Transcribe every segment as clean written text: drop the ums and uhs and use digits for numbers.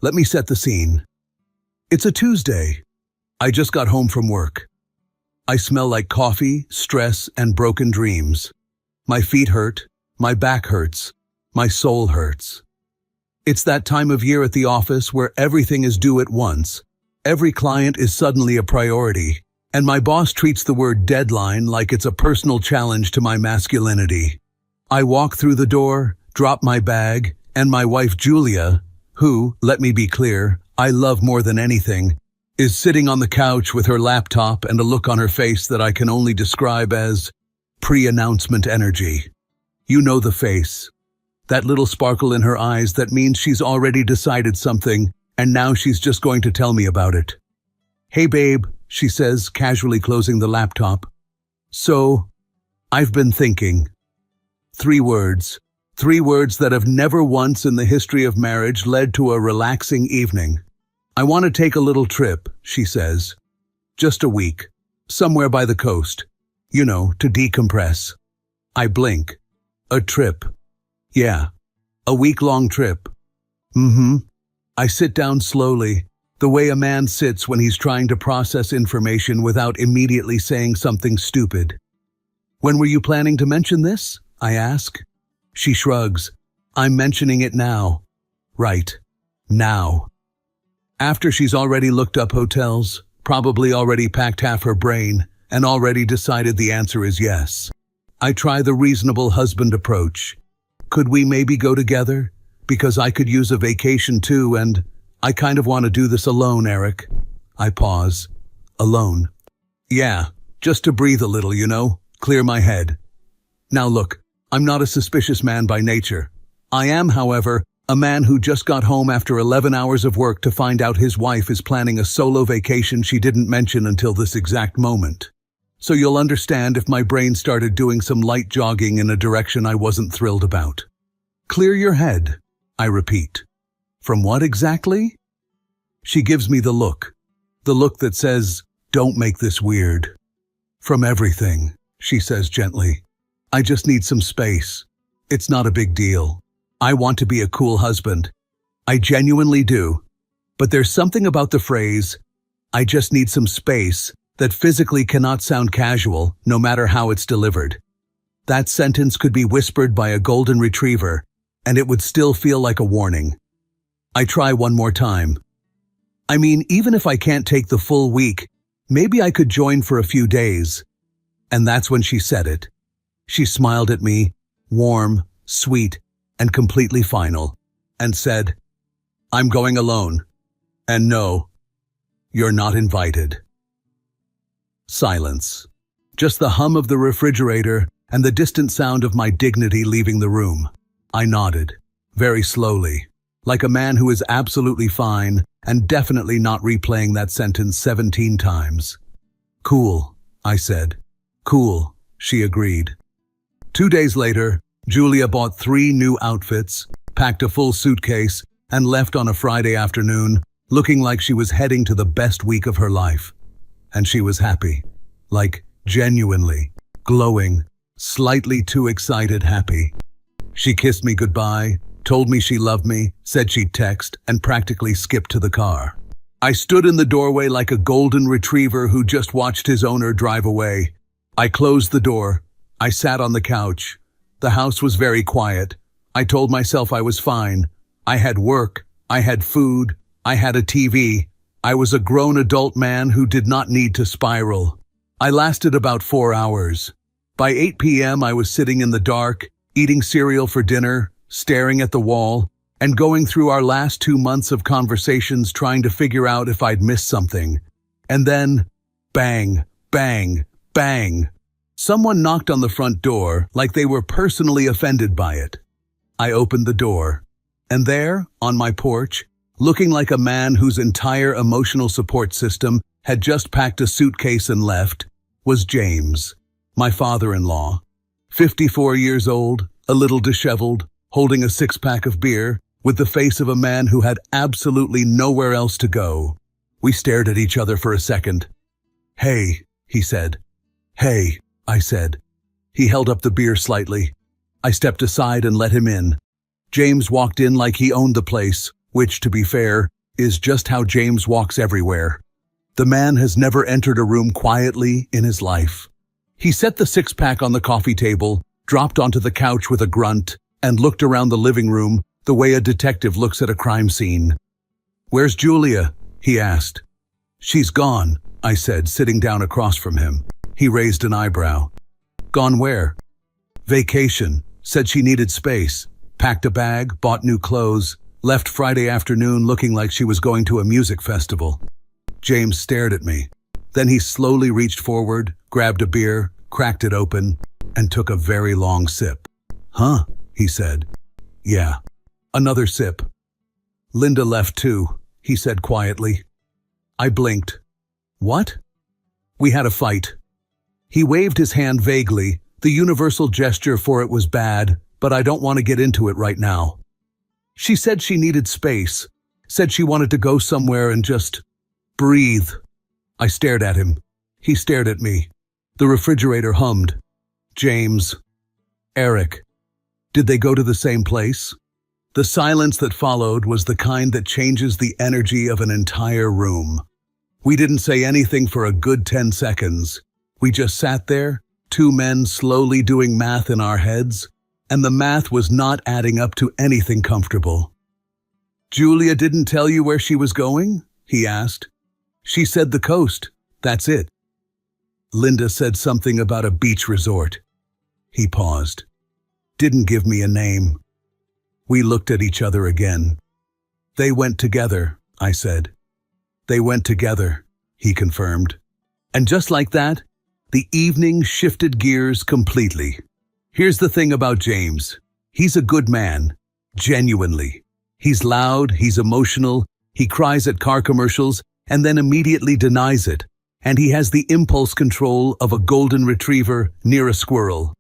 Let me set the scene. It's a Tuesday. I just got home from work. I smell like coffee, stress, and broken dreams. My feet hurt, my back hurts, my soul hurts. It's that time of year at the office where everything is due at once. Every client is suddenly a priority, and my boss treats the word deadline like it's a personal challenge to my masculinity. I walk through the door, drop my bag, and my wife Julia, who, let me be clear, I love more than anything, is sitting on the couch with her laptop and a look on her face that I can only describe as pre-announcement energy. You know the face. That little sparkle in her eyes that means she's already decided something, and now she's just going to tell me about it. "Hey babe," she says, casually closing the laptop. "So, I've been thinking." 3 words. 3 words that have never once in the history of marriage led to a relaxing evening. "I want to take a little trip," she says. "Just a week. Somewhere by the coast. You know, to decompress." I blink. "A trip?" "Yeah. A week-long trip." I sit down slowly, the way a man sits when he's trying to process information without immediately saying something stupid. "When were you planning to mention this?" I ask. She shrugs. "I'm mentioning it now." "Right. Now." After she's already looked up hotels, probably already packed half her brain, and already decided the answer is yes. I try the reasonable husband approach. "Could we maybe go together? Because I could use a vacation too, and I kind of want to do this alone, Eric." I pause. "Alone?" "Yeah, just to breathe a little, you know, clear my head." Now look, I'm not a suspicious man by nature. I am, however, a man who just got home after 11 hours of work to find out his wife is planning a solo vacation she didn't mention until this exact moment. So you'll understand if my brain started doing some light jogging in a direction I wasn't thrilled about. "Clear your head," I repeat. "From what exactly?" She gives me the look that says, "Don't make this weird." "From everything," she says gently. "I just need some space. It's not a big deal. I want to be a cool husband. I genuinely do. But there's something about the phrase, 'I just need some space,' that physically cannot sound casual, no matter how it's delivered. That sentence could be whispered by a golden retriever, and it would still feel like a warning. I try one more time. "I mean, even if I can't take the full week, maybe I could join for a few days." And that's when she said it. She smiled at me, warm, sweet, and completely final, and said, "I'm going alone. And no, you're not invited." Silence. Just the hum of the refrigerator and the distant sound of my dignity leaving the room. I nodded, very slowly, like a man who is absolutely fine and definitely not replaying that sentence 17 times. "Cool," I said. "Cool," she agreed. 2 days later, Julia bought 3 new outfits, packed a full suitcase, and left on a Friday afternoon, looking like she was heading to the best week of her life. And she was happy. Like, genuinely, glowing, slightly too excited happy. She kissed me goodbye, told me she loved me, said she'd text, and practically skipped to the car. I stood in the doorway like a golden retriever who just watched his owner drive away. I closed the door. I sat on the couch. The house was very quiet. I told myself I was fine. I had work. I had food. I had a TV. I was a grown adult man who did not need to spiral. I lasted about 4 hours. By 8 p.m. I was sitting in the dark, eating cereal for dinner, staring at the wall, and going through our last 2 months of conversations trying to figure out if I'd missed something. And then, bang, bang, bang. Someone knocked on the front door like they were personally offended by it. I opened the door, and there, on my porch, looking like a man whose entire emotional support system had just packed a suitcase and left, was James, my father-in-law. 54 years old, a little disheveled, holding a 6-pack of beer, with the face of a man who had absolutely nowhere else to go. We stared at each other for a second. "Hey," he said. "Hey," I said. He held up the beer slightly. I stepped aside and let him in. James walked in like he owned the place, which, to be fair, is just how James walks everywhere. The man has never entered a room quietly in his life. He set the six-pack on the coffee table, dropped onto the couch with a grunt, and looked around the living room the way a detective looks at a crime scene. "Where's Julia?" he asked. "She's gone," I said, sitting down across from him. He raised an eyebrow. "Gone where?" "Vacation. Said she needed space. Packed a bag, bought new clothes, left Friday afternoon looking like she was going to a music festival." James stared at me. Then he slowly reached forward, grabbed a beer, cracked it open, and took a very long sip. "Huh?" he said. "Yeah." Another sip. "Linda left too," he said quietly. I blinked. "What?" "We had a fight." He waved his hand vaguely, the universal gesture for it was bad, but I don't want to get into it right now. "She said she needed space, said she wanted to go somewhere and just breathe." I stared at him. He stared at me. The refrigerator hummed. "James. Eric. Did they go to the same place?" The silence that followed was the kind that changes the energy of an entire room. We didn't say anything for a good 10 seconds. We just sat there, two men slowly doing math in our heads, and the math was not adding up to anything comfortable. "Julia didn't tell you where she was going?" he asked. "She said the coast. That's it." "Linda said something about a beach resort." He paused. "Didn't give me a name." We looked at each other again. "They went together," I said. "They went together," he confirmed. And just like that, the evening shifted gears completely. Here's the thing about James. He's a good man. Genuinely. He's loud, he's emotional, he cries at car commercials, and then immediately denies it. And he has the impulse control of a golden retriever near a squirrel.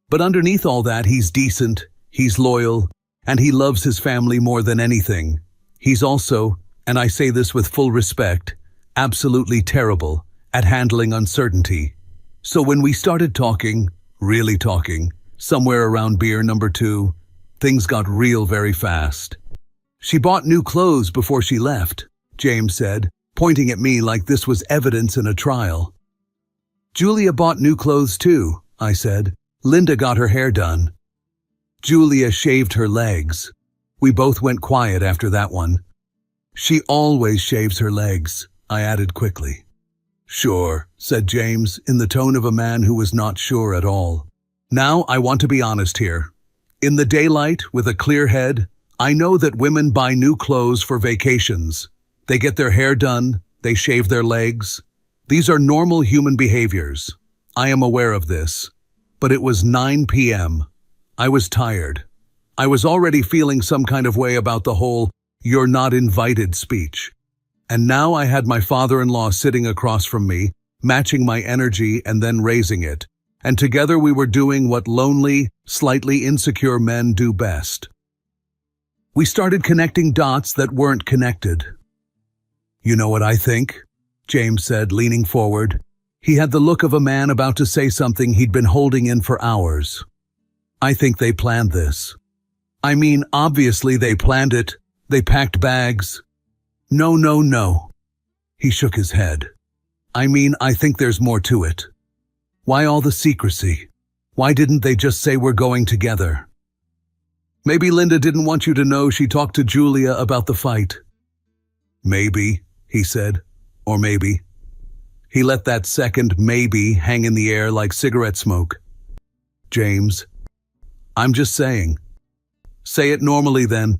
But underneath all that, he's decent, he's loyal, and he loves his family more than anything. He's also, and I say this with full respect, absolutely terrible at handling uncertainty. So when we started talking, really talking, somewhere around beer number 2, things got real very fast. "She bought new clothes before she left," James said, pointing at me like this was evidence in a trial. "Julia bought new clothes too," I said. "Linda got her hair done." "Julia shaved her legs." We both went quiet after that one. "She always shaves her legs," I added quickly. "Sure," said James, in the tone of a man who was not sure at all. "Now I want to be honest here. In the daylight, with a clear head, I know that women buy new clothes for vacations. They get their hair done, they shave their legs. These are normal human behaviors. I am aware of this. But it was 9 p.m. I was tired. I was already feeling some kind of way about the whole "you're not invited" speech. And now I had my father-in-law sitting across from me, matching my energy and then raising it. And together we were doing what lonely, slightly insecure men do best. We started connecting dots that weren't connected. "You know what I think?" James said, leaning forward. He had the look of a man about to say something he'd been holding in for hours. "I think they planned this. I mean, obviously they planned it. They packed bags." No, no, no." He shook his head. "I mean, I think there's more to it. Why all the secrecy? Why didn't they just say we're going together?" "Maybe Linda didn't want you to know she talked to Julia about the fight." "Maybe," he said. "Or maybe." He let that second maybe hang in the air like cigarette smoke. "James, I'm just saying." "Say it normally then."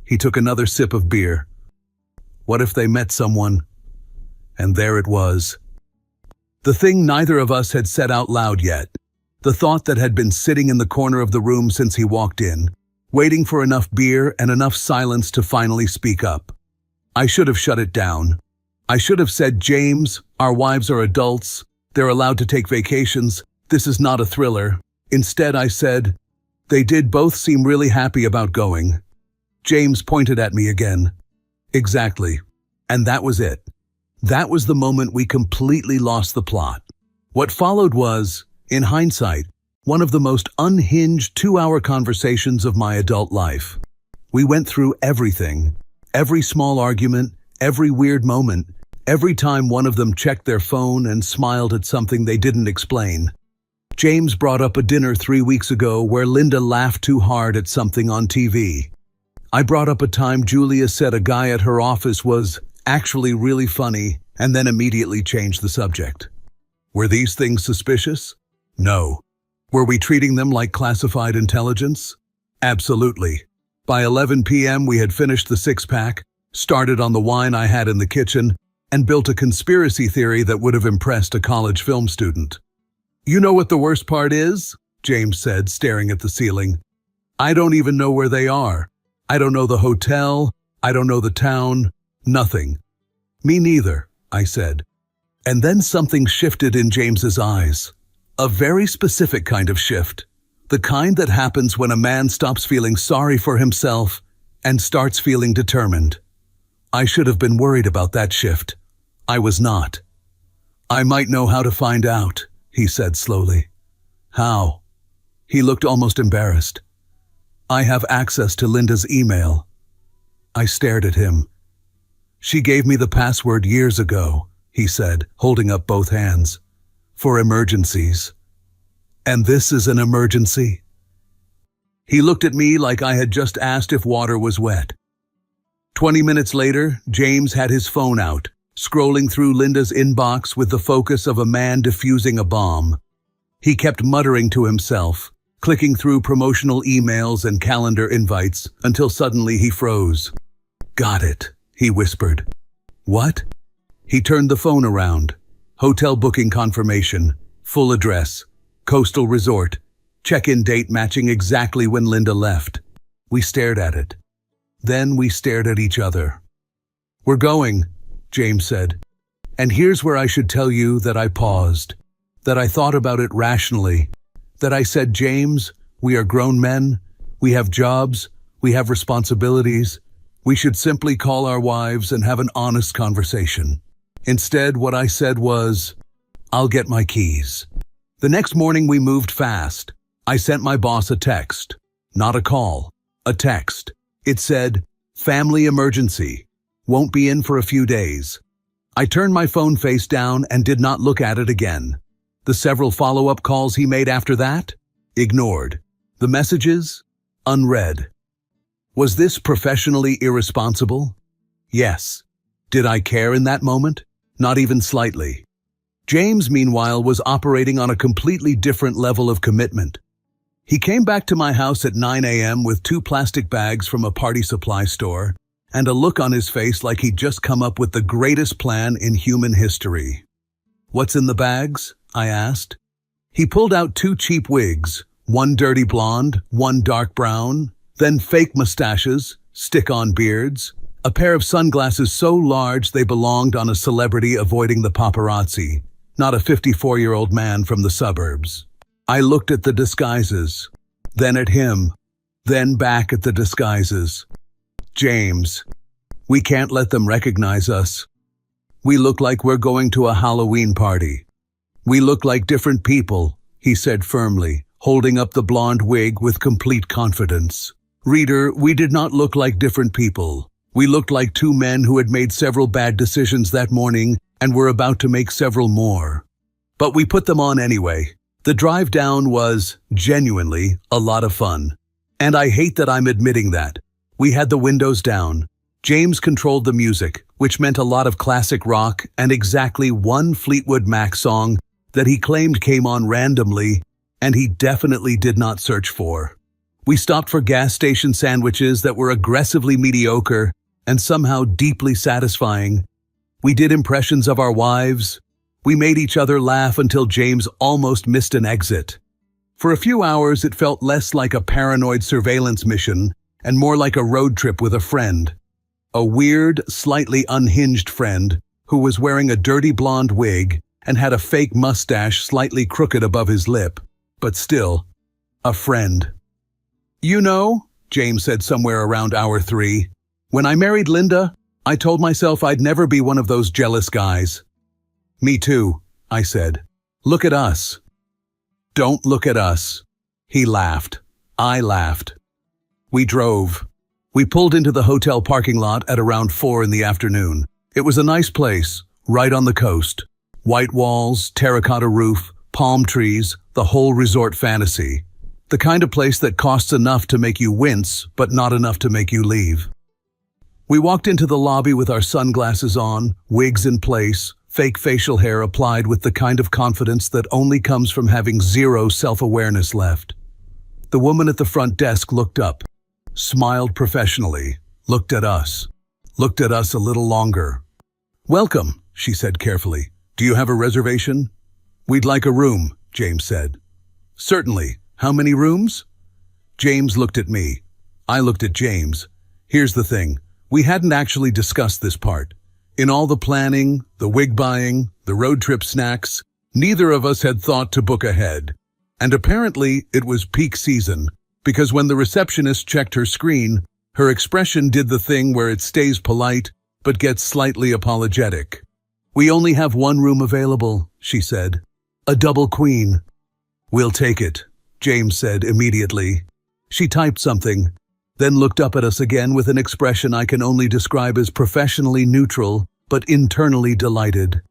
He took another sip of beer. "What if they met someone?" And there it was. The thing neither of us had said out loud yet. The thought that had been sitting in the corner of the room since he walked in, waiting for enough beer and enough silence to finally speak up. I should have shut it down. I should have said, "James, our wives are adults. They're allowed to take vacations. This is not a thriller." Instead, I said, "They did both seem really happy about going." James pointed at me again. "Exactly." And that was it. That was the moment we completely lost the plot. What followed was, in hindsight, one of the most unhinged 2-hour conversations of my adult life. We went through everything. Every small argument, every weird moment, every time one of them checked their phone and smiled at something they didn't explain. James brought up a dinner 3 weeks ago where Linda laughed too hard at something on TV. I brought up a time Julia said a guy at her office was actually really funny and then immediately changed the subject. Were these things suspicious? No. Were we treating them like classified intelligence? Absolutely. By 11 p.m. we had finished the six-pack, started on the wine I had in the kitchen, and built a conspiracy theory that would have impressed a college film student. You know what the worst part is? James said, staring at the ceiling. I don't even know where they are. I don't know the hotel. I don't know the town. Nothing. Me neither, I said. And then something shifted in James's eyes. A very specific kind of shift. The kind that happens when a man stops feeling sorry for himself and starts feeling determined. I should have been worried about that shift. I was not. I might know how to find out, he said slowly. How? He looked almost embarrassed. I have access to Linda's email. I stared at him. She gave me the password years ago, he said, holding up both hands. For emergencies. And this is an emergency? He looked at me like I had just asked if water was wet. 20 minutes later, James had his phone out, scrolling through Linda's inbox with the focus of a man defusing a bomb. He kept muttering to himself, clicking through promotional emails and calendar invites until suddenly he froze. Got it, he whispered. What? He turned the phone around. Hotel booking confirmation, full address, coastal resort, check-in date matching exactly when Linda left. We stared at it. Then we stared at each other. We're going, James said. And here's where I should tell you that I paused, that I thought about it rationally, that I said, James, we are grown men, we have jobs, we have responsibilities, we should simply call our wives and have an honest conversation. Instead, what I said was, I'll get my keys. The next morning we moved fast. I sent my boss a text, not a call, a text. It said, family emergency, won't be in for a few days. I turned my phone face down and did not look at it again. The several follow-up calls he made after that? Ignored. The messages? Unread. Was this professionally irresponsible? Yes. Did I care in that moment? Not even slightly. James, meanwhile, was operating on a completely different level of commitment. He came back to my house at 9 a.m. with 2 plastic bags from a party supply store and a look on his face like he'd just come up with the greatest plan in human history. What's in the bags? I asked. He pulled out 2 cheap wigs, one dirty blonde, one dark brown, then fake mustaches, stick-on beards, a pair of sunglasses so large they belonged on a celebrity avoiding the paparazzi, not a 54-year-old man from the suburbs. I looked at the disguises, then at him, then back at the disguises. James, we can't let them recognize us. We look like we're going to a Halloween party. We look like different people, he said firmly, holding up the blonde wig with complete confidence. Reader, we did not look like different people. We looked like 2 men who had made several bad decisions that morning and were about to make several more. But we put them on anyway. The drive down was, genuinely, a lot of fun. And I hate that I'm admitting that. We had the windows down. James controlled the music, which meant a lot of classic rock and exactly one Fleetwood Mac song that he claimed came on randomly, and he definitely did not search for. We stopped for gas station sandwiches that were aggressively mediocre and somehow deeply satisfying. We did impressions of our wives. We made each other laugh until James almost missed an exit. For a few hours, it felt less like a paranoid surveillance mission and more like a road trip with a friend. A weird, slightly unhinged friend who was wearing a dirty blonde wig and had a fake mustache slightly crooked above his lip, but still, a friend. You know, James said somewhere around hour 3, when I married Linda, I told myself I'd never be one of those jealous guys. Me too, I said. Look at us. Don't look at us. He laughed. I laughed. We drove. We pulled into the hotel parking lot at around 4 in the afternoon. It was a nice place, right on the coast. White walls, terracotta roof, palm trees, the whole resort fantasy. The kind of place that costs enough to make you wince, but not enough to make you leave. We walked into the lobby with our sunglasses on, wigs in place, fake facial hair applied with the kind of confidence that only comes from having zero self-awareness left. The woman at the front desk looked up, smiled professionally, looked at us a little longer. "Welcome," she said carefully. "Do you have a reservation?" "We'd like a room," James said. "Certainly. How many rooms?" James looked at me. I looked at James. Here's the thing. We hadn't actually discussed this part. In all the planning, the wig buying, the road trip snacks, neither of us had thought to book ahead. And apparently it was peak season, because when the receptionist checked her screen, her expression did the thing where it stays polite, but gets slightly apologetic. "We only have one room available," she said. "A double queen." "We'll take it," James said immediately. She typed something, then looked up at us again with an expression I can only describe as professionally neutral, but internally delighted.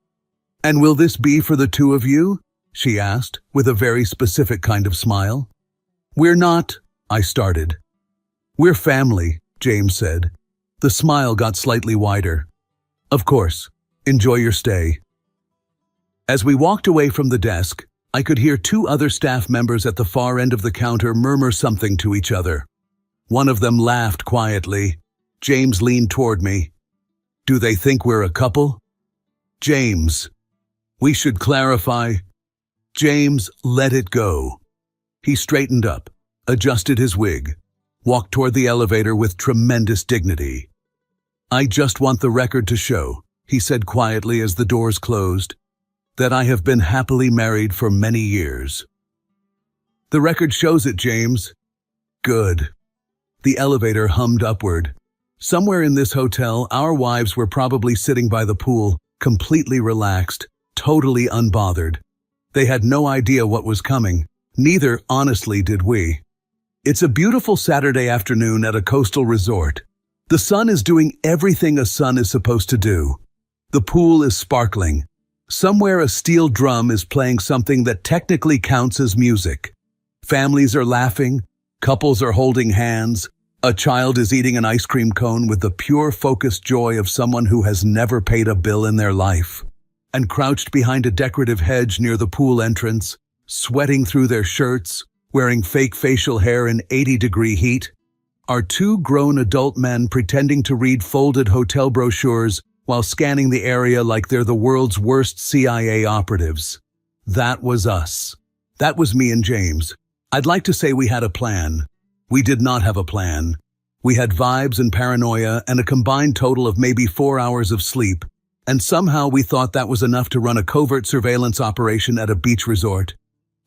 "And will this be for the two of you?" she asked, with a very specific kind of smile. "We're not," I started. "We're family," James said. The smile got slightly wider. "Of course. Enjoy your stay." As we walked away from the desk, I could hear two other staff members at the far end of the counter murmur something to each other. One of them laughed quietly. James leaned toward me. "Do they think we're a couple?" "James, we should clarify." James let it go. He straightened up, adjusted his wig, walked toward the elevator with tremendous dignity. "I just want the record to show," he said quietly as the doors closed, "that I have been happily married for many years." "The record shows it, James." "Good." The elevator hummed upward. Somewhere in this hotel, our wives were probably sitting by the pool, completely relaxed, totally unbothered. They had no idea what was coming. Neither, honestly, did we. It's a beautiful Saturday afternoon at a coastal resort. The sun is doing everything a sun is supposed to do. The pool is sparkling. Somewhere a steel drum is playing something that technically counts as music. Families are laughing. Couples are holding hands. A child is eating an ice cream cone with the pure focused joy of someone who has never paid a bill in their life. And crouched behind a decorative hedge near the pool entrance, sweating through their shirts, wearing fake facial hair in 80-degree heat, are two grown adult men pretending to read folded hotel brochures while scanning the area like they're the world's worst CIA operatives. That was us. That was me and James. I'd like to say we had a plan. We did not have a plan. We had vibes and paranoia and a combined total of maybe 4 hours of sleep, and somehow we thought that was enough to run a covert surveillance operation at a beach resort.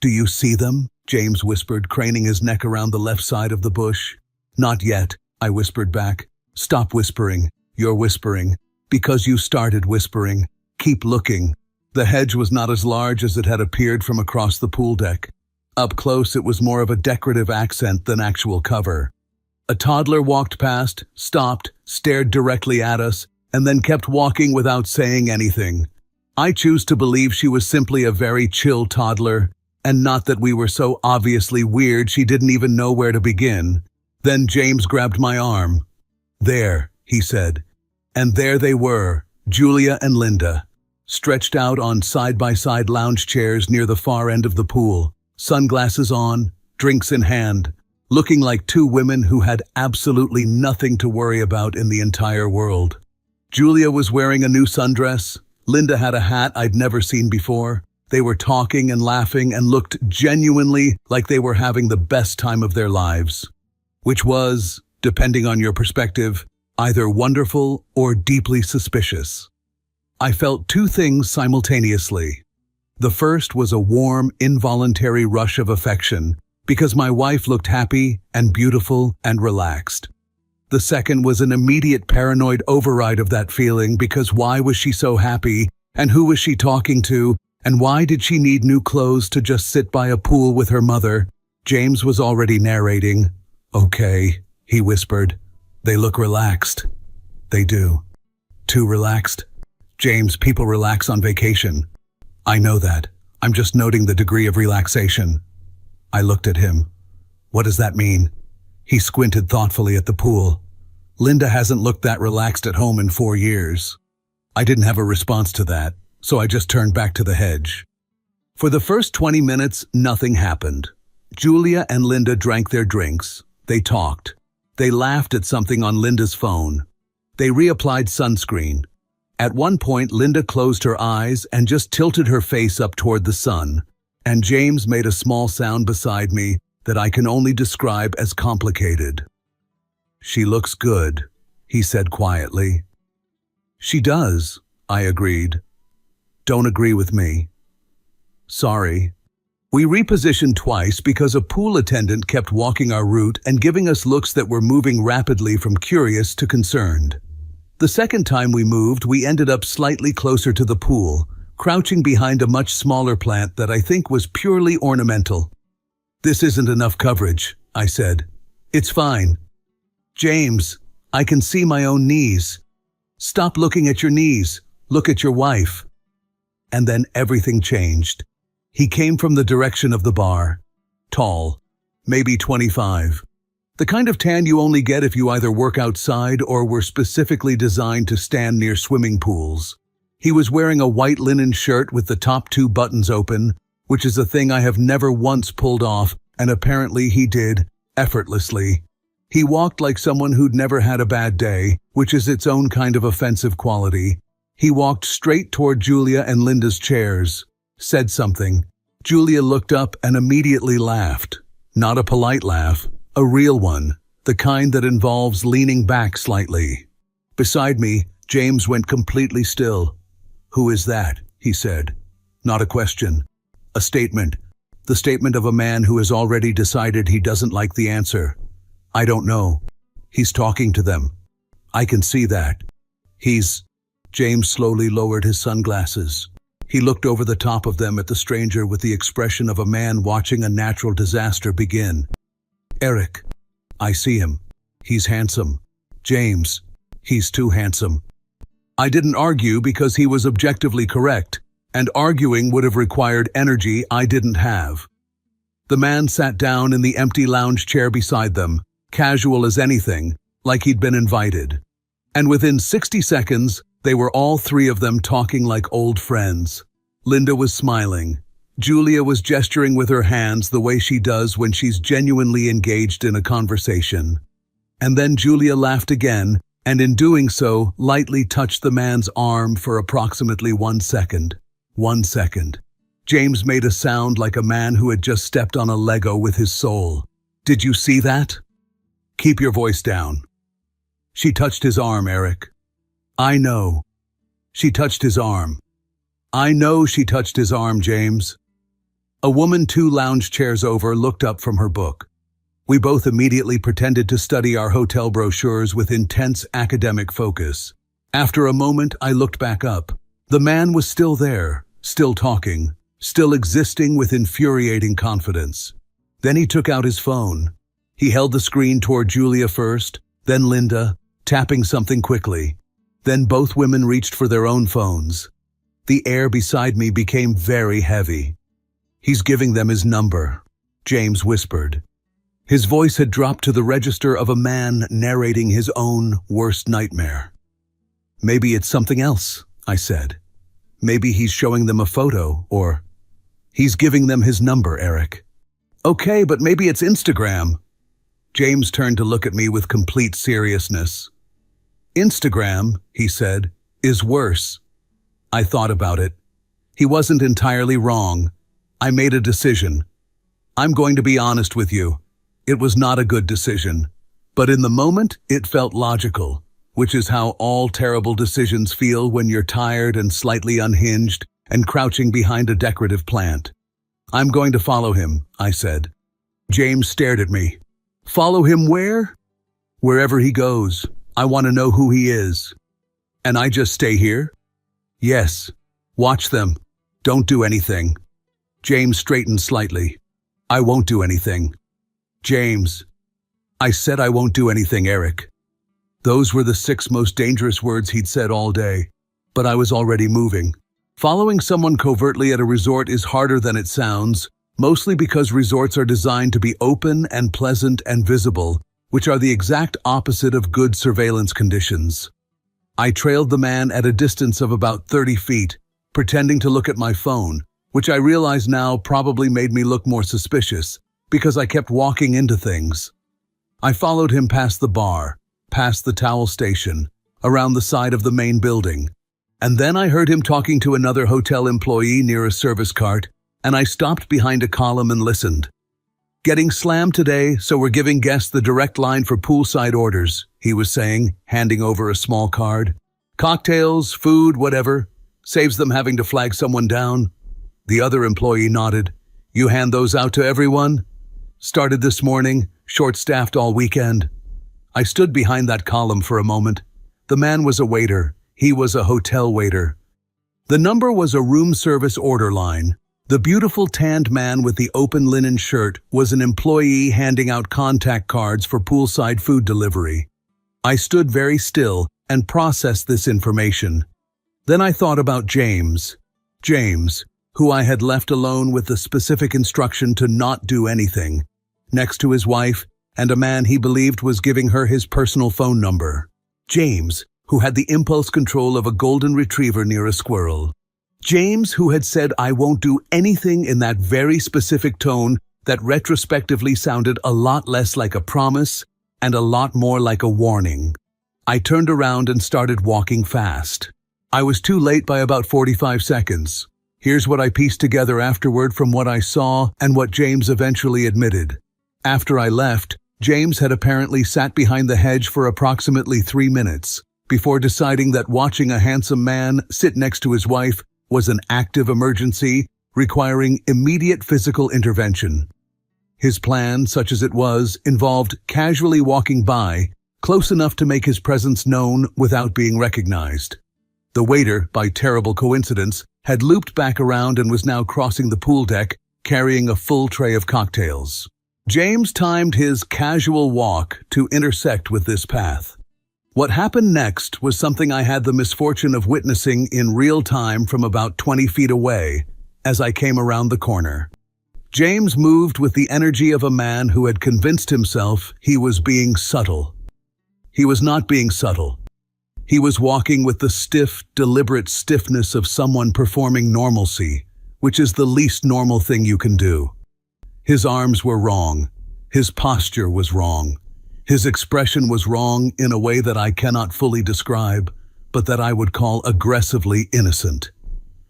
"Do you see them?" James whispered, craning his neck around the left side of the bush. "Not yet," I whispered back. "Stop whispering. You're whispering. Because you started whispering. Keep looking." The hedge was not as large as it had appeared from across the pool deck. Up close, it was more of a decorative accent than actual cover. A toddler walked past, stopped, stared directly at us, and then kept walking without saying anything. I choose to believe she was simply a very chill toddler, and not that we were so obviously weird she didn't even know where to begin. Then James grabbed my arm. "There," he said. And there they were, Julia and Linda, stretched out on side-by-side lounge chairs near the far end of the pool, sunglasses on, drinks in hand, looking like two women who had absolutely nothing to worry about in the entire world. Julia was wearing a new sundress. Linda had a hat I'd never seen before. They were talking and laughing and looked genuinely like they were having the best time of their lives, which was, depending on your perspective, either wonderful or deeply suspicious. I felt two things simultaneously. The first was a warm, involuntary rush of affection, because my wife looked happy and beautiful and relaxed. The second was an immediate paranoid override of that feeling, because why was she so happy, and who was she talking to, and why did she need new clothes to just sit by a pool with her mother? James was already narrating. "Okay," he whispered. They look relaxed. They do. Too relaxed. James, people relax on vacation. I know that. I'm just noting the degree of relaxation. I looked at him. What does that mean? He squinted thoughtfully at the pool. Linda hasn't looked that relaxed at home in 4 years. I didn't have a response to that, so I just turned back to the hedge. For the first 20 minutes, nothing happened. Julia and Linda drank their drinks. They talked. They laughed at something on Linda's phone. They reapplied sunscreen. At one point, Linda closed her eyes and just tilted her face up toward the sun, and James made a small sound beside me that I can only describe as complicated. She looks good, he said quietly. She does, I agreed. Don't agree with me. Sorry. We repositioned twice because a pool attendant kept walking our route and giving us looks that were moving rapidly from curious to concerned. The second time we moved, we ended up slightly closer to the pool, crouching behind a much smaller plant that I think was purely ornamental. This isn't enough coverage, I said. It's fine. James, I can see my own knees. Stop looking at your knees. Look at your wife. And then everything changed. He came from the direction of the bar. Tall, maybe 25. The kind of tan you only get if you either work outside or were specifically designed to stand near swimming pools. He was wearing a white linen shirt with the top 2 buttons open, which is a thing I have never once pulled off, and apparently he did, effortlessly. He walked like someone who'd never had a bad day, which is its own kind of offensive quality. He walked straight toward Julia and Linda's chairs, said something. Julia looked up and immediately laughed. Not a polite laugh, a real one, the kind that involves leaning back slightly. Beside me, James went completely still. "Who is that?" he said. Not a question. A statement. The statement of a man who has already decided he doesn't like the answer. I don't know. He's talking to them. I can see that. James slowly lowered his sunglasses. He looked over the top of them at the stranger with the expression of a man watching a natural disaster begin. Eric. I see him. He's handsome. James. He's too handsome. I didn't argue because he was objectively correct, and arguing would have required energy I didn't have. The man sat down in the empty lounge chair beside them, casual as anything, like he'd been invited. And within 60 seconds, they were all 3 of them talking like old friends. Linda was smiling. Julia was gesturing with her hands the way she does when she's genuinely engaged in a conversation. And then Julia laughed again, and in doing so, lightly touched the man's arm for approximately 1 second. 1 second. James made a sound like a man who had just stepped on a Lego with his soul. Did you see that? Keep your voice down. She touched his arm, Eric. I know. She touched his arm. I know she touched his arm, James. A woman 2 lounge chairs over looked up from her book. We both immediately pretended to study our hotel brochures with intense academic focus. After a moment, I looked back up. The man was still there, still talking, still existing with infuriating confidence. Then he took out his phone. He held the screen toward Julia first, then Linda, tapping something quickly. Then both women reached for their own phones. The air beside me became very heavy. He's giving them his number, James whispered. His voice had dropped to the register of a man narrating his own worst nightmare. Maybe it's something else, I said. Maybe he's showing them a photo, or he's giving them his number, Eric. Okay, but maybe it's Instagram. James turned to look at me with complete seriousness. Instagram, he said, is worse. I thought about it. He wasn't entirely wrong. I made a decision. I'm going to be honest with you. It was not a good decision. But in the moment, it felt logical, which is how all terrible decisions feel when you're tired and slightly unhinged and crouching behind a decorative plant. I'm going to follow him, I said. James stared at me. Follow him where? Wherever he goes. I want to know who he is. And I just stay here? Yes. Watch them. Don't do anything. James straightened slightly. I won't do anything. James. I said I won't do anything, Eric. Those were the 6 most dangerous words he'd said all day. But I was already moving. Following someone covertly at a resort is harder than it sounds, mostly because resorts are designed to be open and pleasant and visible, which are the exact opposite of good surveillance conditions. I trailed the man at a distance of about 30 feet, pretending to look at my phone, which I realize now probably made me look more suspicious, because I kept walking into things. I followed him past the bar, past the towel station, around the side of the main building, and then I heard him talking to another hotel employee near a service cart, and I stopped behind a column and listened. "Getting slammed today, so we're giving guests the direct line for poolside orders," he was saying, handing over a small card. "Cocktails, food, whatever. Saves them having to flag someone down." The other employee nodded. "You hand those out to everyone?" "Started this morning, short-staffed all weekend." I stood behind that column for a moment. The man was a waiter. He was a hotel waiter. The number was a room service order line. The beautiful tanned man with the open linen shirt was an employee handing out contact cards for poolside food delivery. I stood very still and processed this information. Then I thought about James. James, who I had left alone with the specific instruction to not do anything, next to his wife and a man he believed was giving her his personal phone number. James, who had the impulse control of a golden retriever near a squirrel. James, who had said "I won't do anything" in that very specific tone that retrospectively sounded a lot less like a promise and a lot more like a warning. I turned around and started walking fast. I was too late by about 45 seconds. Here's what I pieced together afterward from what I saw and what James eventually admitted. After I left, James had apparently sat behind the hedge for approximately 3 minutes before deciding that watching a handsome man sit next to his wife was an active emergency requiring immediate physical intervention. His plan, such as it was, involved casually walking by, close enough to make his presence known without being recognized. The waiter, by terrible coincidence, had looped back around and was now crossing the pool deck, carrying a full tray of cocktails. James timed his casual walk to intersect with this path. What happened next was something I had the misfortune of witnessing in real time from about 20 feet away as I came around the corner. James moved with the energy of a man who had convinced himself he was being subtle. He was not being subtle. He was walking with the stiff, deliberate stiffness of someone performing normalcy, which is the least normal thing you can do. His arms were wrong. His posture was wrong. His expression was wrong in a way that I cannot fully describe, but that I would call aggressively innocent.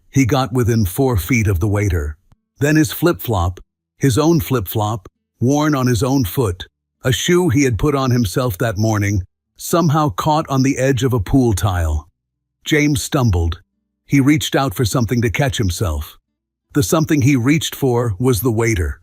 He got within 4 feet of the waiter. Then his flip-flop, his own flip-flop, worn on his own foot, a shoe he had put on himself that morning, somehow caught on the edge of a pool tile. James stumbled. He reached out for something to catch himself. The something he reached for was the waiter.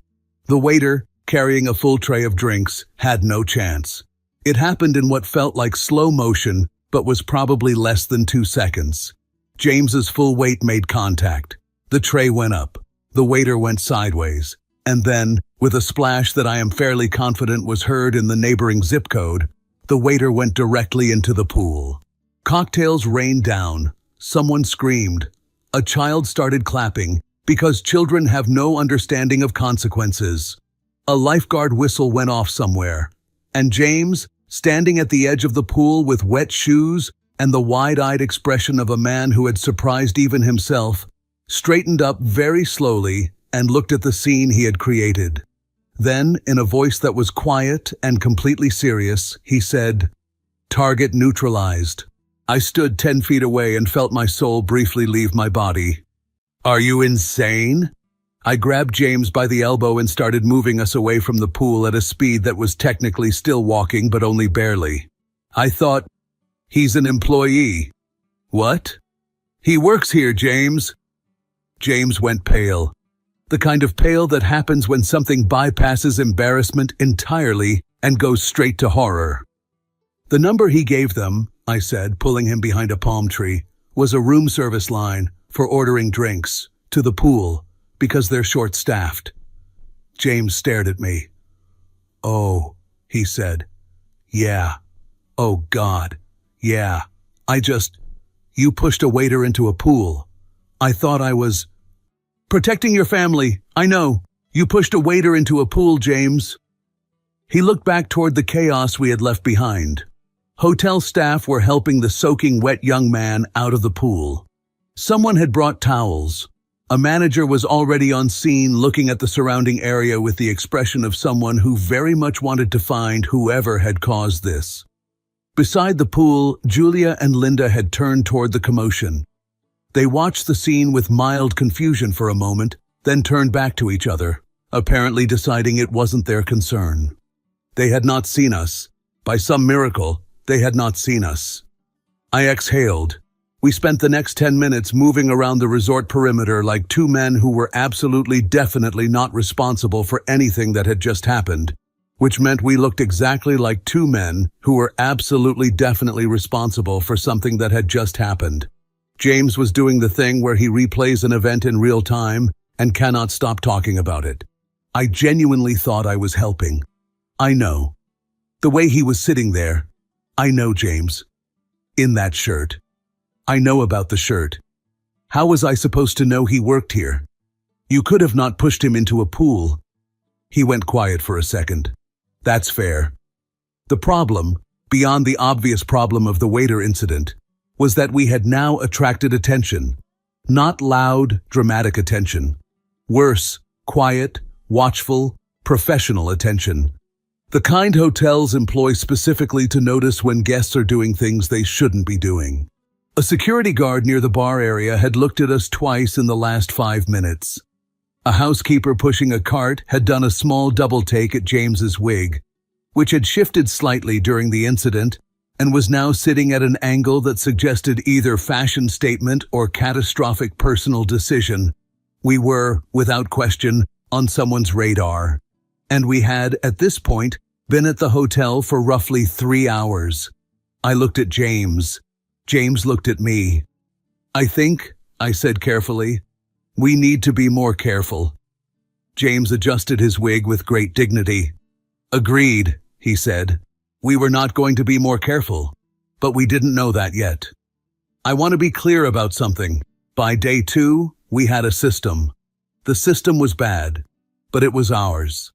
The waiter, carrying a full tray of drinks, had no chance. It happened in what felt like slow motion, but was probably less than 2 seconds. James's full weight made contact. The tray went up. The waiter went sideways. And then, with a splash that I am fairly confident was heard in the neighboring zip code, the waiter went directly into the pool. Cocktails rained down. Someone screamed. A child started clapping, because children have no understanding of consequences. A lifeguard whistle went off somewhere, and James, standing at the edge of the pool with wet shoes and the wide-eyed expression of a man who had surprised even himself, straightened up very slowly and looked at the scene he had created. Then, in a voice that was quiet and completely serious, he said, "Target neutralized." I stood 10 feet away and felt my soul briefly leave my body. "Are you insane?" I grabbed James by the elbow and started moving us away from the pool at a speed that was technically still walking, but only barely. I thought, "He's an employee." "What?" "He works here, James." James went pale. The kind of pale that happens when something bypasses embarrassment entirely and goes straight to horror. "The number he gave them," I said, pulling him behind a palm tree, "was a room service line for ordering drinks to the pool because they're short-staffed." James stared at me. "Oh," he said. "Yeah. Oh God. Yeah. You pushed a waiter into a pool. I thought I was protecting your family. I know. You pushed a waiter into a pool, James. He looked back toward the chaos we had left behind. Hotel staff were helping the soaking wet young man out of the pool. Someone had brought towels. A manager was already on scene looking at the surrounding area with the expression of someone who very much wanted to find whoever had caused this. Beside the pool, Julia and Linda had turned toward the commotion. They watched the scene with mild confusion for a moment, then turned back to each other, apparently deciding it wasn't their concern. They had not seen us. By some miracle, they had not seen us. I exhaled. We spent the next 10 minutes moving around the resort perimeter like two men who were absolutely definitely not responsible for anything that had just happened, which meant we looked exactly like two men who were absolutely definitely responsible for something that had just happened. James was doing the thing where he replays an event in real time and cannot stop talking about it. I genuinely thought I was helping. I know. The way he was sitting there. I know, James. In that shirt. I know about the shirt. How was I supposed to know he worked here? You could have not pushed him into a pool. He went quiet for a second. That's fair. The problem, beyond the obvious problem of the waiter incident, was that we had now attracted attention. Not loud, dramatic attention. Worse, quiet, watchful, professional attention. The kind hotels employ specifically to notice when guests are doing things they shouldn't be doing. A security guard near the bar area had looked at us twice in the last 5 minutes. A housekeeper pushing a cart had done a small double take at James's wig, which had shifted slightly during the incident and was now sitting at an angle that suggested either fashion statement or catastrophic personal decision. We were, without question, on someone's radar. And we had, at this point, been at the hotel for roughly 3 hours. I looked at James. James looked at me. I think, I said carefully, we need to be more careful. James adjusted his wig with great dignity. Agreed, he said. We were not going to be more careful, but we didn't know that yet. I want to be clear about something. By day 2, we had a system. The system was bad, but it was ours.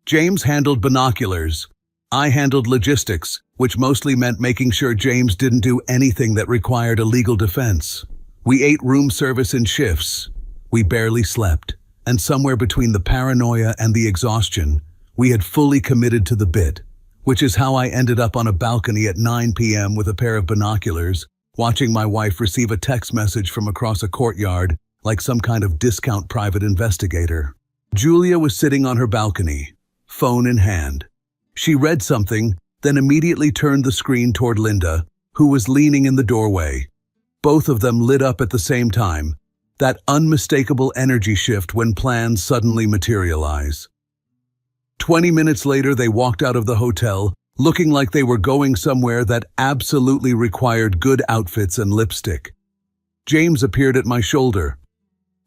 James handled binoculars. I handled logistics, which mostly meant making sure James didn't do anything that required a legal defense. We ate room service in shifts. We barely slept, and somewhere between the paranoia and the exhaustion, we had fully committed to the bit, which is how I ended up on a balcony at 9 p.m. with a pair of binoculars, watching my wife receive a text message from across a courtyard like some kind of discount private investigator. Julia was sitting on her balcony, phone in hand. She read something, then immediately turned the screen toward Linda, who was leaning in the doorway. Both of them lit up at the same time, that unmistakable energy shift when plans suddenly materialize. 20 minutes later, they walked out of the hotel, looking like they were going somewhere that absolutely required good outfits and lipstick. James appeared at my shoulder.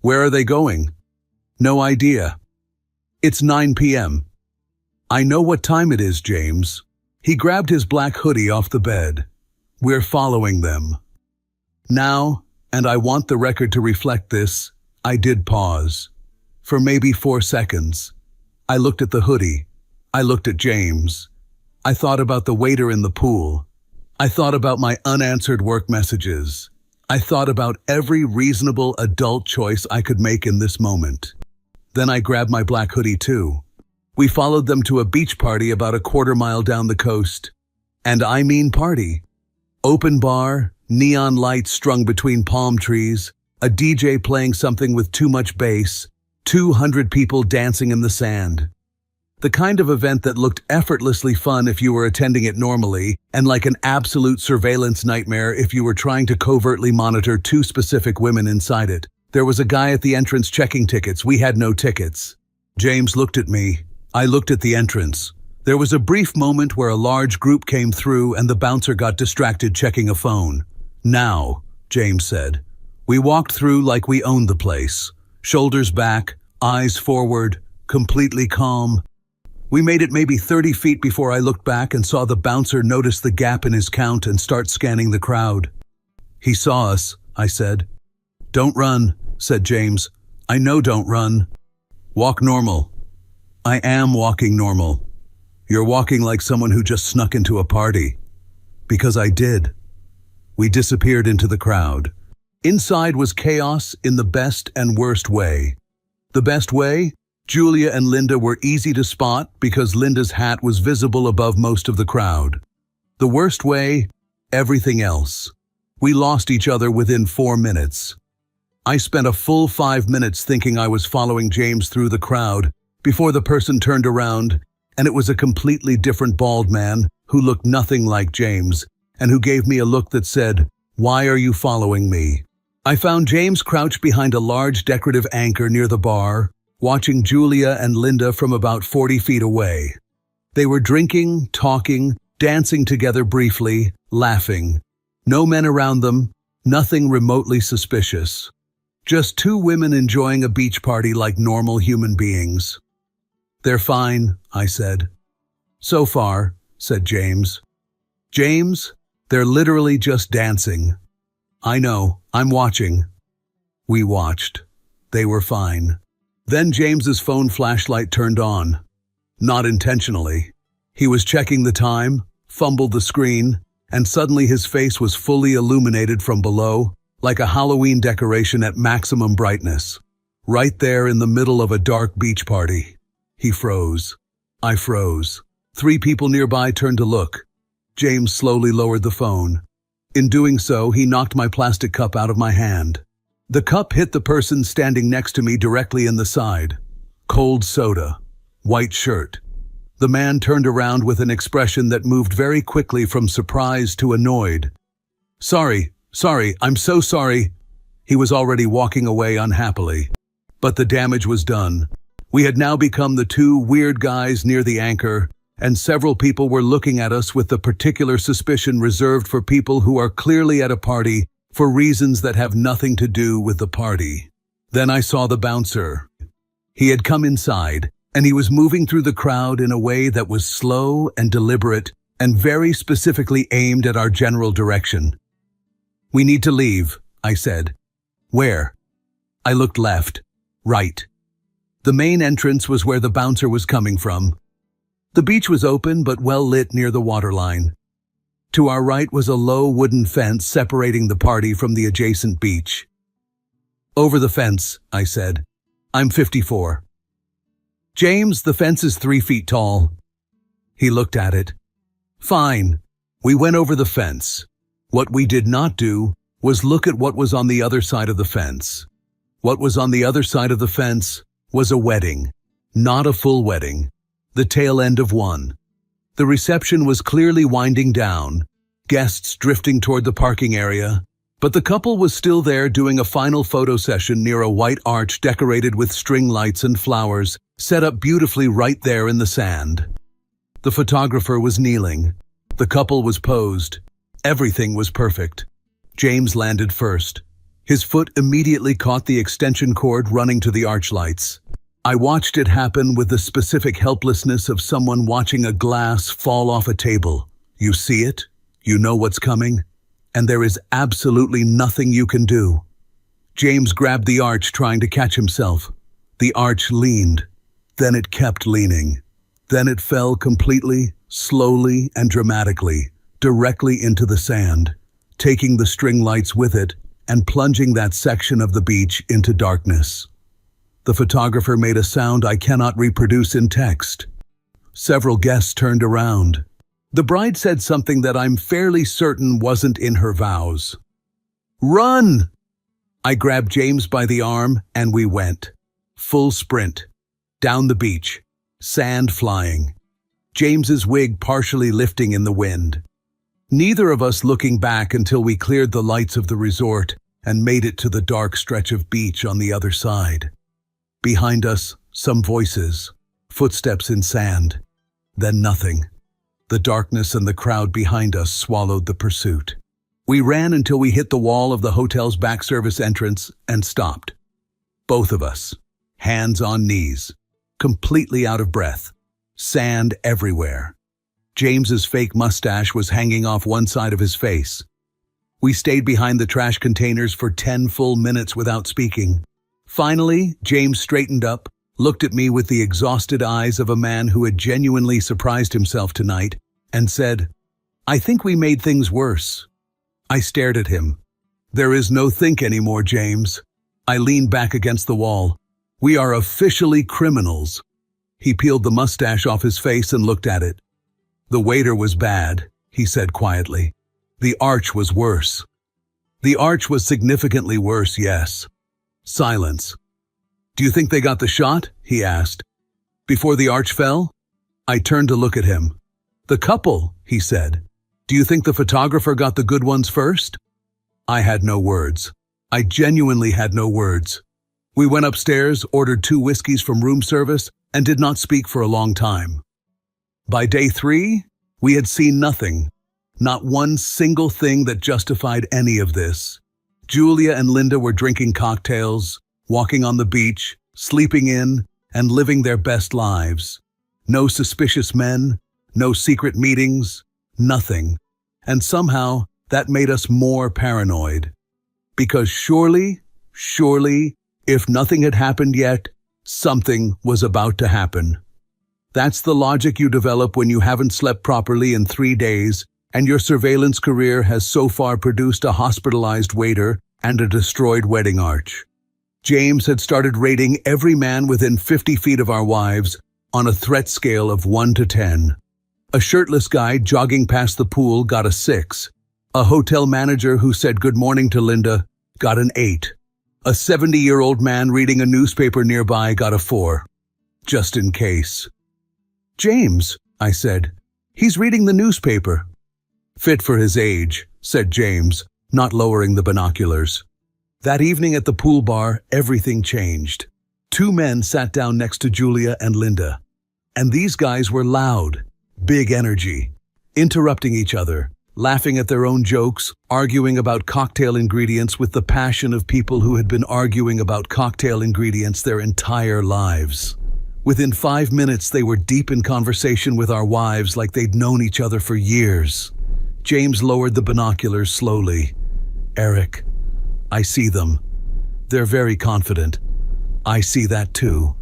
Where are they going? No idea. It's 9 p.m. I know what time it is, James. He grabbed his black hoodie off the bed. We're following them. Now, and I want the record to reflect this, I did pause. For maybe 4 seconds. I looked at the hoodie. I looked at James. I thought about the waiter in the pool. I thought about my unanswered work messages. I thought about every reasonable adult choice I could make in this moment. Then I grabbed my black hoodie too. We followed them to a beach party about a quarter-mile down the coast. And I mean party. Open bar, neon lights strung between palm trees, a DJ playing something with too much bass, 200 people dancing in the sand. The kind of event that looked effortlessly fun if you were attending it normally, and like an absolute surveillance nightmare if you were trying to covertly monitor 2 specific women inside it. There was a guy at the entrance checking tickets. We had no tickets. James looked at me. I looked at the entrance. There was a brief moment where a large group came through and the bouncer got distracted checking a phone. Now, James said. We walked through like we owned the place. Shoulders back, eyes forward, completely calm. We made it maybe 30 feet before I looked back and saw the bouncer notice the gap in his count and start scanning the crowd. He saw us, I said. Don't run, said James. I know don't run. Walk normal. I am walking normal. You're walking like someone who just snuck into a party. Because I did. We disappeared into the crowd. Inside was chaos in the best and worst way. The best way? Julia and Linda were easy to spot because Linda's hat was visible above most of the crowd. The worst way? Everything else. We lost each other within 4 minutes. I spent a full 5 minutes thinking I was following James through the crowd before the person turned around, and it was a completely different bald man who looked nothing like James and who gave me a look that said, "Why are you following me?" I found James crouched behind a large decorative anchor near the bar, watching Julia and Linda from about 40 feet away. They were drinking, talking, dancing together briefly, laughing. No men around them, nothing remotely suspicious. Just two women enjoying a beach party like normal human beings. They're fine, I said. So far, said James. James, they're literally just dancing. I know, I'm watching. We watched. They were fine. Then James's phone flashlight turned on. Not intentionally. He was checking the time, fumbled the screen, and suddenly his face was fully illuminated from below, like a Halloween decoration at maximum brightness. Right there in the middle of a dark beach party. He froze. I froze. 3 people nearby turned to look. James slowly lowered the phone. In doing so, he knocked my plastic cup out of my hand. The cup hit the person standing next to me directly in the side. Cold soda. White shirt. The man turned around with an expression that moved very quickly from surprise to annoyed. Sorry, I'm so sorry. He was already walking away unhappily. But the damage was done. We had now become the 2 weird guys near the anchor, and several people were looking at us with the particular suspicion reserved for people who are clearly at a party for reasons that have nothing to do with the party. Then I saw the bouncer. He had come inside, and he was moving through the crowd in a way that was slow and deliberate and very specifically aimed at our general direction. We need to leave, I said. Where? I looked left, right. The main entrance was where the bouncer was coming from. The beach was open but well lit near the waterline. To our right was a low wooden fence separating the party from the adjacent beach. Over the fence, I said. I'm 54. James, the fence is 3 feet tall. He looked at it. Fine. We went over the fence. What we did not do was look at what was on the other side of the fence. What was on the other side of the fence was a wedding. Not a full wedding. The tail end of one. The reception was clearly winding down, guests drifting toward the parking area, but the couple was still there doing a final photo session near a white arch decorated with string lights and flowers, set up beautifully right there in the sand. The photographer was kneeling. The couple was posed. Everything was perfect. James landed first. His foot immediately caught the extension cord running to the arch lights. I watched it happen with the specific helplessness of someone watching a glass fall off a table. You see it, you know what's coming, and there is absolutely nothing you can do. James grabbed the arch trying to catch himself. The arch leaned. Then it kept leaning. Then it fell completely, slowly and dramatically, directly into the sand, taking the string lights with it and plunging that section of the beach into darkness. The photographer made a sound I cannot reproduce in text. Several guests turned around. The bride said something that I'm fairly certain wasn't in her vows. Run! I grabbed James by the arm and we went. Full sprint. Down the beach. Sand flying. James's wig partially lifting in the wind. Neither of us looking back until we cleared the lights of the resort and made it to the dark stretch of beach on the other side. Behind us, some voices, footsteps in sand, then nothing. The darkness and the crowd behind us swallowed the pursuit. We ran until we hit the wall of the hotel's back service entrance and stopped. Both of us, hands on knees, completely out of breath, Sand everywhere. James's fake mustache was hanging off one side of his face. We stayed behind the trash containers for 10 full minutes without speaking. Finally, James straightened up, looked at me with the exhausted eyes of a man who had genuinely surprised himself tonight, and said, "I think we made things worse." I stared at him. "There is no think anymore, James." I leaned back against the wall. "We are officially criminals." He peeled the mustache off his face and looked at it. "The waiter was bad," he said quietly. "The arch was worse." "The arch was significantly worse, yes." Silence. "Do you think they got the shot?" he asked. "Before the arch fell?" I turned to look at him. "The couple," he said. "Do you think the photographer got the good ones first?" I had no words. I genuinely had no words. We went upstairs, ordered 2 whiskeys from room service, and did not speak for a long time. By day 3, we had seen nothing. Not one single thing that justified any of this. Julia and Linda were drinking cocktails, walking on the beach, sleeping in, and living their best lives. No suspicious men, no secret meetings, nothing. And somehow, that made us more paranoid. Because surely, if nothing had happened yet, something was about to happen. That's the logic you develop when you haven't slept properly in 3 days, and your surveillance career has so far produced a hospitalized waiter and a destroyed wedding arch. James had started rating every man within 50 feet of our wives on a threat scale of 1 to 10. A shirtless guy jogging past the pool got a 6. A hotel manager who said good morning to Linda got an 8. A 70-year-old man reading a newspaper nearby got a 4. Just in case. "James," I said, "he's reading the newspaper." "Fit for his age," said James, not lowering the binoculars. That evening at the pool bar, everything changed. 2 men sat down next to Julia and Linda. And these guys were loud, big energy, interrupting each other, laughing at their own jokes, arguing about cocktail ingredients with the passion of people who had been arguing about cocktail ingredients their entire lives. Within 5 minutes, they were deep in conversation with our wives like they'd known each other for years. James lowered the binoculars slowly. "Eric, I see them. They're very confident. I see that too."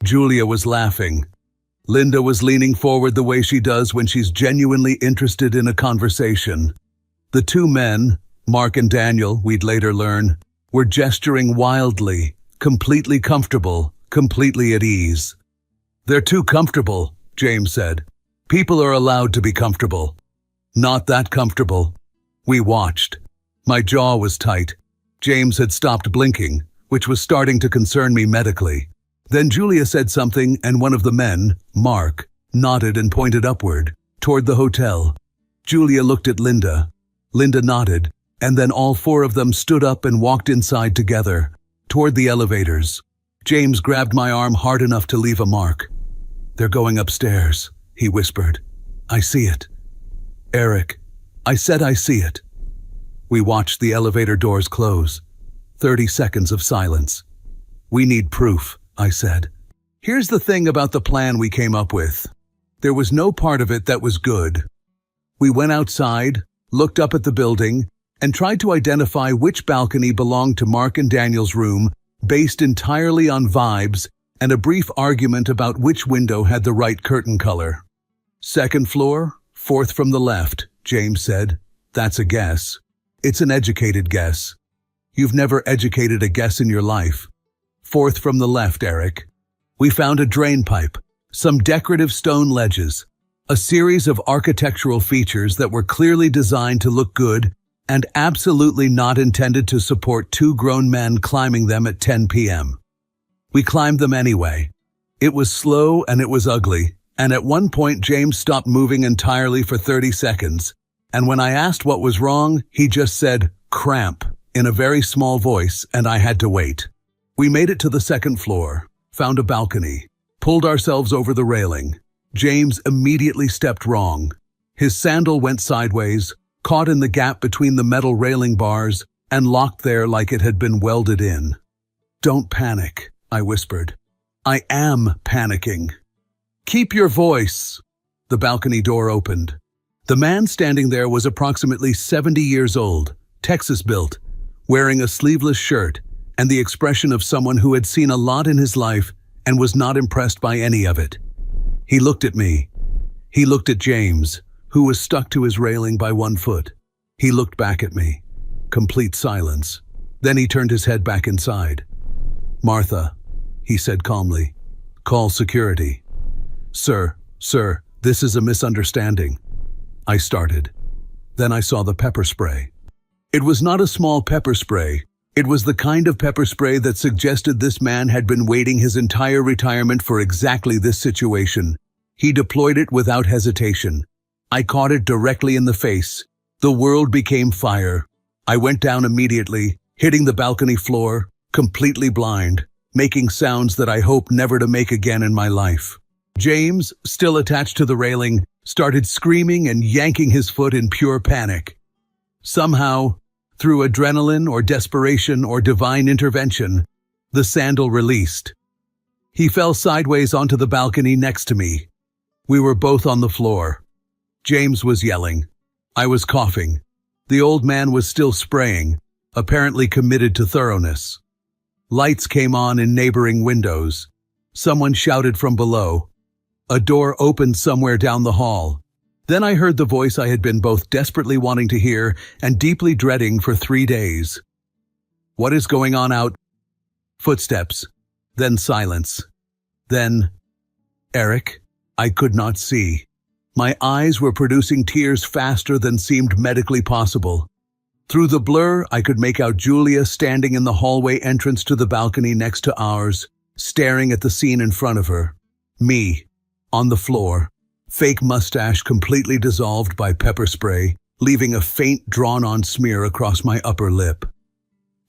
Julia was laughing. Linda was leaning forward the way she does when she's genuinely interested in a conversation. The 2 men, Mark and Daniel, we'd later learn, were gesturing wildly, completely comfortable, completely at ease. "They're too comfortable," James said. "People are allowed to be comfortable." "Not that comfortable." We watched. My jaw was tight. James had stopped blinking, which was starting to concern me medically. Then Julia said something, and one of the men, Mark, nodded and pointed upward, toward the hotel. Julia looked at Linda. Linda nodded, and then all 4 of them stood up and walked inside together, toward the elevators. James grabbed my arm hard enough to leave a mark. "They're going upstairs," he whispered. "I see it." "Eric, I said I see it." We watched the elevator doors close. 30 seconds of silence. "We need proof," I said. "Here's the thing about the plan we came up with. There was no part of it that was good. We went outside, looked up at the building, and tried to identify which balcony belonged to Mark and Daniel's room, based entirely on vibes and a brief argument about which window had the right curtain color. "Second floor, 4th from the left," James said. "That's a guess. It's an educated guess. You've never educated a guess in your life. 4th from the left, Eric." We found a drain pipe, some decorative stone ledges, a series of architectural features that were clearly designed to look good and absolutely not intended to support 2 grown men climbing them at 10 p.m. We climbed them anyway. It was slow and it was ugly, and at one point James stopped moving entirely for 30 seconds, and when I asked what was wrong, he just said, "Cramp," in a very small voice, and I had to wait. We made it to the 2nd floor, found a balcony, pulled ourselves over the railing. James immediately stepped wrong. His sandal went sideways, caught in the gap between the metal railing bars, and locked there like it had been welded in. "Don't panic," I whispered. "I am panicking." Keep your voice. The balcony door opened. The man standing there was approximately 70 years old, Texas-built, wearing a sleeveless shirt and the expression of someone who had seen a lot in his life and was not impressed by any of it. He looked at me. He looked at James, who was stuck to his railing by one foot. He looked back at me. Complete silence. Then he turned his head back inside. "Martha," he said calmly, "call security." Sir, this is a misunderstanding." I started. Then I saw the pepper spray. It was not a small pepper spray. It was the kind of pepper spray that suggested this man had been waiting his entire retirement for exactly this situation. He deployed it without hesitation. I caught it directly in the face. The world became fire. I went down immediately, hitting the balcony floor, completely blind, making sounds that I hope never to make again in my life. James, still attached to the railing, started screaming and yanking his foot in pure panic. Somehow, through adrenaline or desperation or divine intervention, the sandal released. He fell sideways onto the balcony next to me. We were both on the floor. James was yelling. I was coughing. The old man was still spraying, apparently committed to thoroughness. Lights came on in neighboring windows. Someone shouted from below. A door opened somewhere down the hall. Then I heard the voice I had been both desperately wanting to hear and deeply dreading for 3 days. "What is going on out?" Footsteps. Then silence. Then, "Eric?" I could not see. My eyes were producing tears faster than seemed medically possible. Through the blur, I could make out Julia standing in the hallway entrance to the balcony next to ours, staring at the scene in front of her. Me, on the floor, fake mustache completely dissolved by pepper spray, leaving a faint drawn-on smear across my upper lip.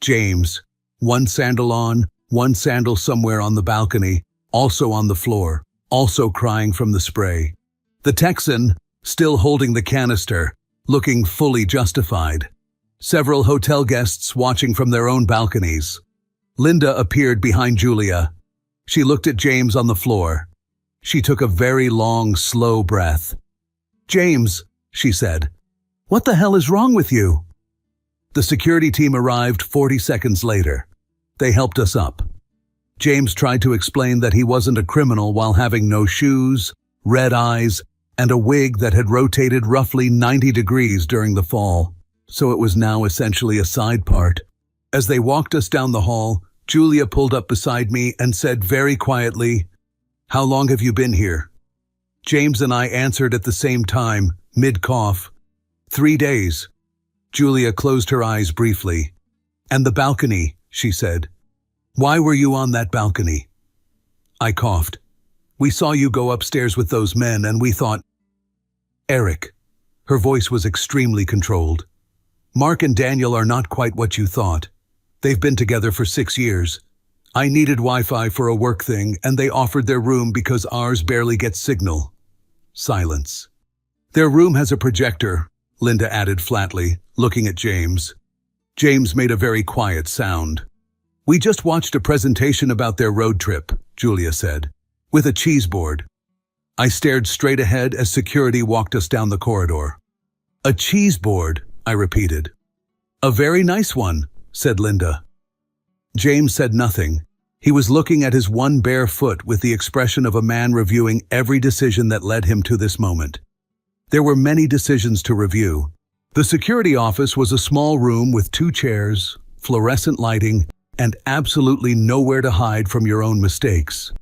James, one sandal on, one sandal somewhere on the balcony, also on the floor, also crying from the spray. The Texan, still holding the canister, looking fully justified. Several hotel guests watching from their own balconies. Linda appeared behind Julia. She looked at James on the floor. She took a very long, slow breath. "James," she said, "what the hell is wrong with you?" The security team arrived 40 seconds later. They helped us up. James tried to explain that he wasn't a criminal while having no shoes, red eyes, and a wig that had rotated roughly 90 degrees during the fall, so it was now essentially a side part. As they walked us down the hall, Julia pulled up beside me and said very quietly, "How long have you been here?" James and I answered at the same time, mid-cough. 3 days. Julia closed her eyes briefly. "And the balcony," she said. "Why were you on that balcony?" I coughed. "We saw you go upstairs with those men and we thought—" "Eric." Her voice was extremely controlled. "Mark and Daniel are not quite what you thought. They've been together for 6 years. I needed Wi-Fi for a work thing and they offered their room because ours barely gets signal." Silence. "Their room has a projector," Linda added flatly, looking at James. James made a very quiet sound. "We just watched a presentation about their road trip," Julia said, "with a cheese board." I stared straight ahead as security walked us down the corridor. "A cheese board," I repeated. "A very nice one," said Linda. James said nothing. He was looking at his one bare foot with the expression of a man reviewing every decision that led him to this moment. There were many decisions to review. The security office was a small room with 2 chairs, fluorescent lighting, and absolutely nowhere to hide from your own mistakes.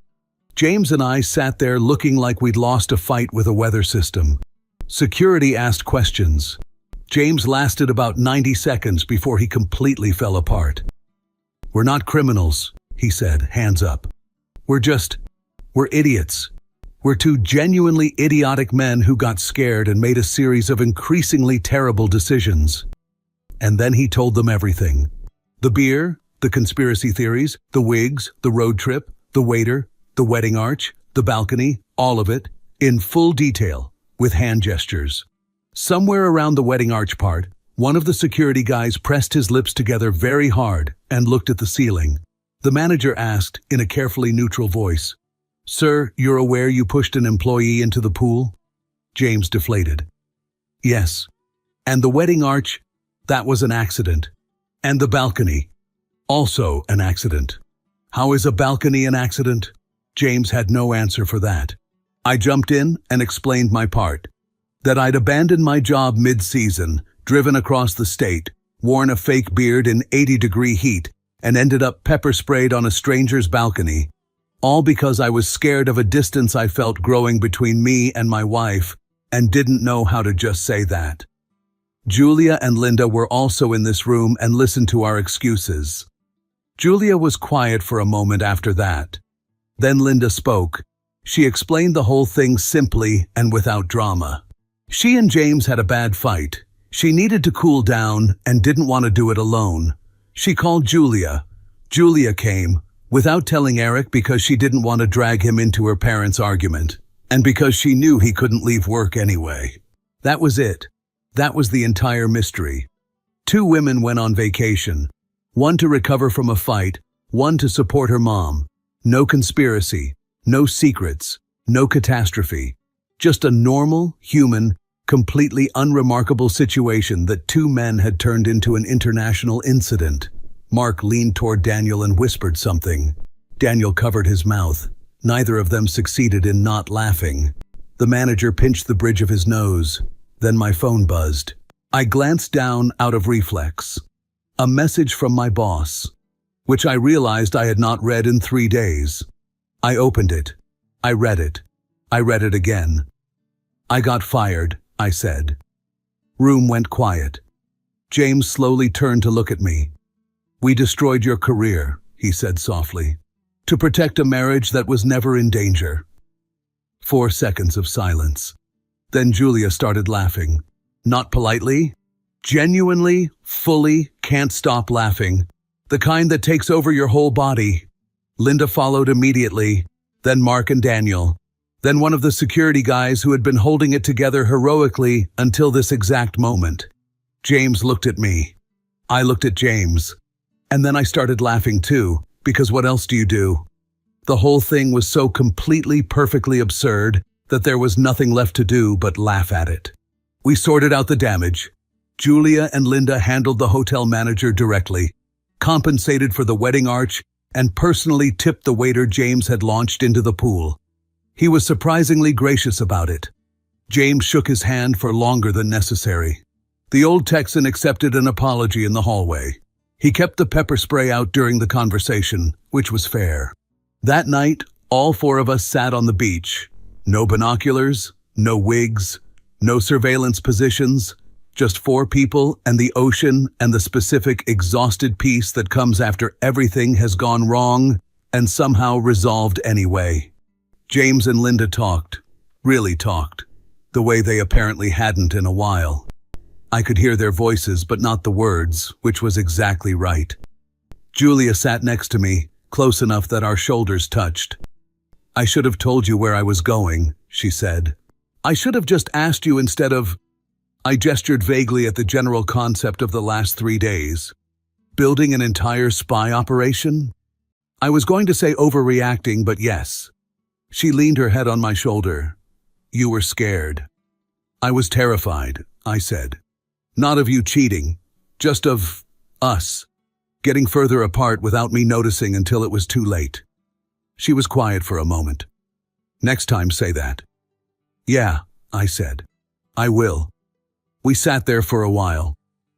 James and I sat there looking like we'd lost a fight with a weather system. Security asked questions. James lasted about 90 seconds before he completely fell apart. "We're not criminals," he said, hands up. We're idiots. We're 2 genuinely idiotic men who got scared and made a series of increasingly terrible decisions." And then he told them everything. The beer, the conspiracy theories, the wigs, the road trip, the waiter, the wedding arch, the balcony, all of it, in full detail, with hand gestures. Somewhere around the wedding arch part, one of the security guys pressed his lips together very hard and looked at the ceiling. The manager asked, in a carefully neutral voice, Sir, you're aware you pushed an employee into the pool? James deflated. Yes. And the wedding arch? That was an accident. And the balcony? Also an accident. How is a balcony an accident? James had no answer for that. I jumped in and explained my part. That I'd abandoned my job mid-season, driven across the state, worn a fake beard in 80-degree heat, and ended up pepper-sprayed on a stranger's balcony, all because I was scared of a distance I felt growing between me and my wife, and didn't know how to just say that. Julia and Linda were also in this room and listened to our excuses. Julia was quiet for a moment after that. Then Linda spoke. She explained the whole thing simply and without drama. She and James had a bad fight. She needed to cool down and didn't want to do it alone. She called Julia. Julia came, without telling Eric, because she didn't want to drag him into her parents' argument, and because she knew he couldn't leave work anyway. That was it. That was the entire mystery. 2 women went on vacation. One to recover from a fight, one to support her mom. No conspiracy, no secrets, no catastrophe. Just a normal, human, completely unremarkable situation that 2 men had turned into an international incident. Mark leaned toward Daniel and whispered something. Daniel covered his mouth. Neither of them succeeded in not laughing. The manager pinched the bridge of his nose. Then my phone buzzed. I glanced down out of reflex. A message from my boss, which I realized I had not read in 3 days. I opened it. I read it. I read it again. I got fired, I said. Room went quiet. James slowly turned to look at me. We destroyed your career, he said softly, to protect a marriage that was never in danger. 4 seconds of silence. Then Julia started laughing. Not politely, genuinely, fully, can't stop laughing. The kind that takes over your whole body. Linda followed immediately, then Mark and Daniel, then one of the security guys who had been holding it together heroically until this exact moment. James looked at me. I looked at James. And then I started laughing too, because what else do you do? The whole thing was so completely, perfectly absurd that there was nothing left to do but laugh at it. We sorted out the damage. Julia and Linda handled the hotel manager directly, compensated for the wedding arch, and personally tipped the waiter James had launched into the pool. He was surprisingly gracious about it. James shook his hand for longer than necessary. The old Texan accepted an apology in the hallway. He kept the pepper spray out during the conversation, which was fair. That night, all 4 of us sat on the beach. No binoculars, no wigs, no surveillance positions, just 4 people and the ocean and the specific exhausted peace that comes after everything has gone wrong and somehow resolved anyway. James and Linda talked, really talked, the way they apparently hadn't in a while. I could hear their voices but not the words, which was exactly right. Julia sat next to me, close enough that our shoulders touched. I should have told you where I was going, she said. I should have just asked you instead of... I gestured vaguely at the general concept of the last 3 days. Building an entire spy operation? I was going to say overreacting, but yes. She leaned her head on my shoulder. You were scared. I was terrified, I said. Not of you cheating, just of us, getting further apart without me noticing until it was too late. She was quiet for a moment. Next time say that. Yeah, I said. I will. We sat there for a while.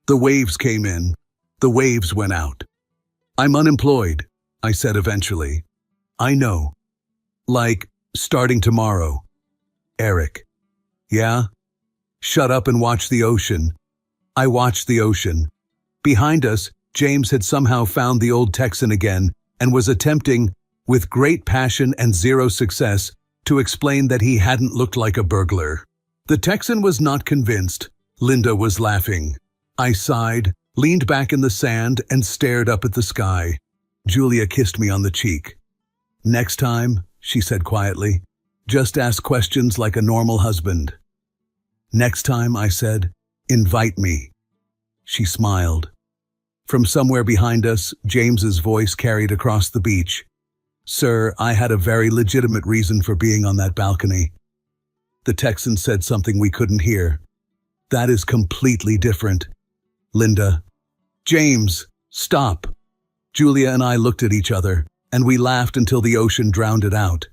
The waves came in. The waves went out. I'm unemployed, I said eventually. I know. Like, starting tomorrow. Eric. Yeah? Shut up and watch the ocean. I watched the ocean. Behind us, James had somehow found the old Texan again and was attempting, with great passion and 0 success, to explain that he hadn't looked like a burglar. The Texan was not convinced. Linda was laughing. I sighed, leaned back in the sand, and stared up at the sky. Julia kissed me on the cheek. Next time, she said quietly, just ask questions like a normal husband. Next time, I said, invite me. She smiled. From somewhere behind us, James's voice carried across the beach. Sir, I had a very legitimate reason for being on that balcony. The Texan said something we couldn't hear. That is completely different. Linda. James, stop. Julia and I looked at each other, and we laughed until the ocean drowned it out.